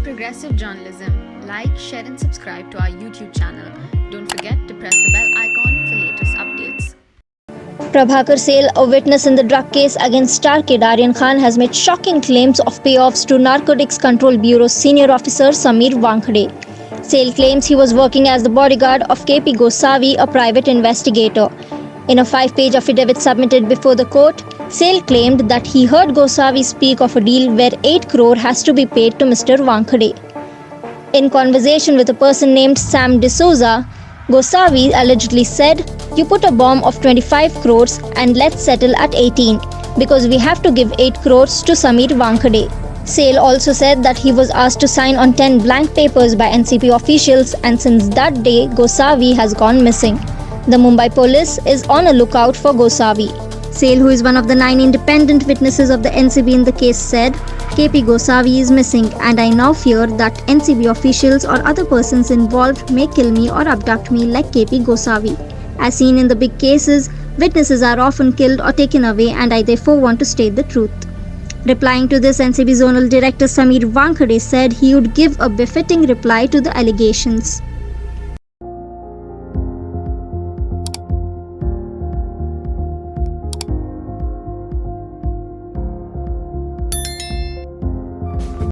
progressive journalism, like, share, and subscribe to our YouTube channel. Don't forget to press the bell icon for latest updates. Prabhakar Sale, a witness in the drug case against star kid Aryan Khan, has made shocking claims of payoffs to Narcotics Control Bureau senior officer Samir Wankhede. Sale claims he was working as the bodyguard of KP Gosavi, a private investigator. In a 5-page affidavit submitted before the court, Sale claimed that he heard Gosavi speak of a deal where 8 crore has to be paid to Mr. Wankhede. In conversation with a person named Sam D'Souza, Gosavi allegedly said, "You put a bomb of 25 crores and let's settle at 18 because we have to give 8 crores to Samir Wankhede." Sale also said that he was asked to sign on 10 blank papers by NCP officials, and since that day, Gosavi has gone missing. The Mumbai police is on a lookout for Gosavi. Sale, who is one of the 9 independent witnesses of the NCB in the case, said, "KP Gosavi is missing and I now fear that NCB officials or other persons involved may kill me or abduct me like KP Gosavi. As seen in the big cases, witnesses are often killed or taken away and I therefore want to state the truth." Replying to this, NCB Zonal Director Samir Wankhede said he would give a befitting reply to the allegations.